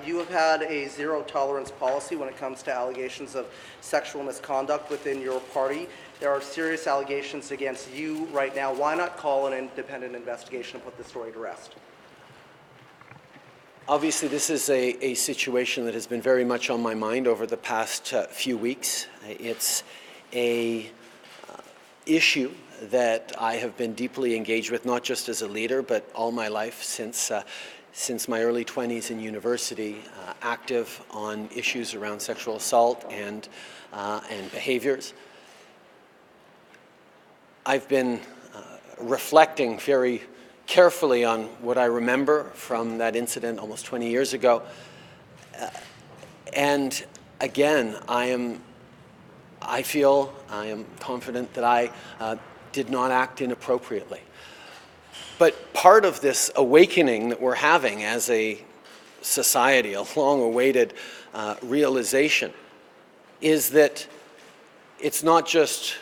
You have had a zero-tolerance policy when it comes to allegations of sexual misconduct within your party. There are serious allegations against you right now. Why not call an independent investigation and put this story to rest? Obviously, this is a situation that has been very much on my mind over the past few weeks. It's a issue that I have been deeply engaged with, not just as a leader, but all my life since my early 20s in university, active on issues around sexual assault and behaviors. I've been reflecting very carefully on what I remember from that incident almost 20 years ago. And again, I am confident that I did not act inappropriately. But part of this awakening that we're having as a society, a long-awaited realization, is that it's not just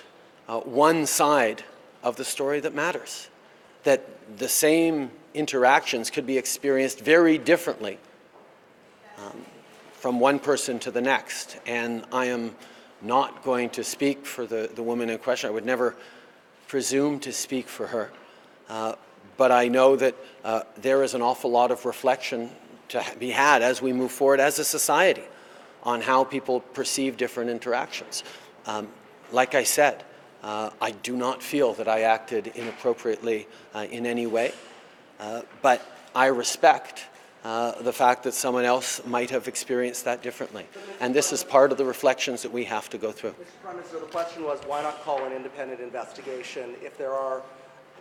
one side of the story that matters, that the same interactions could be experienced very differently from one person to the next. And I am not going to speak for the woman in question. I would never presume to speak for her. But I know that there is an awful lot of reflection to be had as we move forward as a society on how people perceive different interactions. Like I said, I do not feel that I acted inappropriately in any way, but I respect the fact that someone else might have experienced that differently. And this is part of the reflections that we have to go through. Mr. Prime Minister, the question was, why not call an independent investigation if there are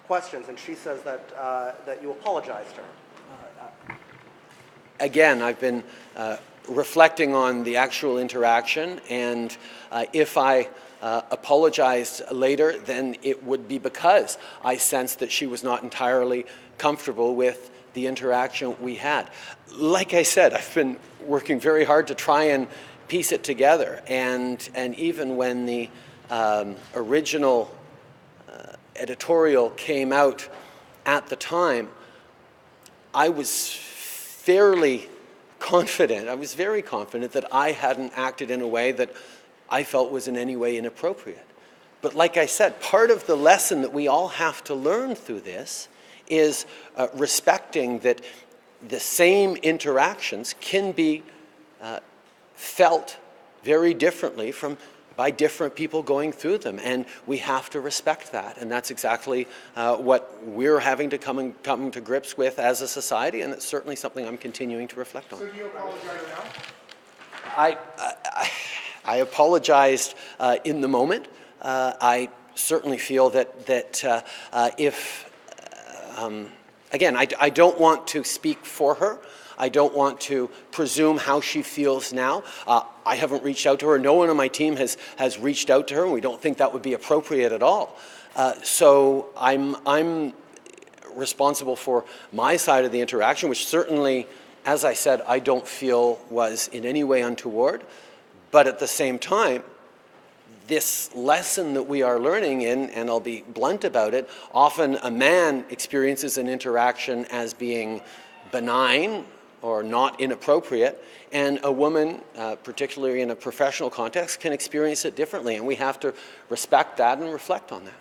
questions? And she says that, that you apologized to her. Again, I've been reflecting on the actual interaction, and if I apologized later, then it would be because I sensed that she was not entirely comfortable with the interaction we had. Like I said, I've been working very hard to try and piece it together, and even when the original editorial came out at the time, I was fairly confident, I was very confident that I hadn't acted in a way that I felt was in any way inappropriate. But like I said, part of the lesson that we all have to learn through this is respecting that the same interactions can be felt very differently by different people going through them, and we have to respect that. And that's exactly what we're having to come to grips with as a society, and it's certainly something I'm continuing to reflect on. So do you apologize now? I apologized in the moment. I certainly feel that if again, I don't want to speak for her. I don't want to presume how she feels now. I haven't reached out to her. No one on my team has reached out to her, and we don't think that would be appropriate at all. So I'm responsible for my side of the interaction, which certainly, as I said, I don't feel was in any way untoward. But at the same time, this lesson that we are learning in, and I'll be blunt about it, often a man experiences an interaction as being benign or not inappropriate, and a woman, particularly in a professional context, can experience it differently, and we have to respect that and reflect on that.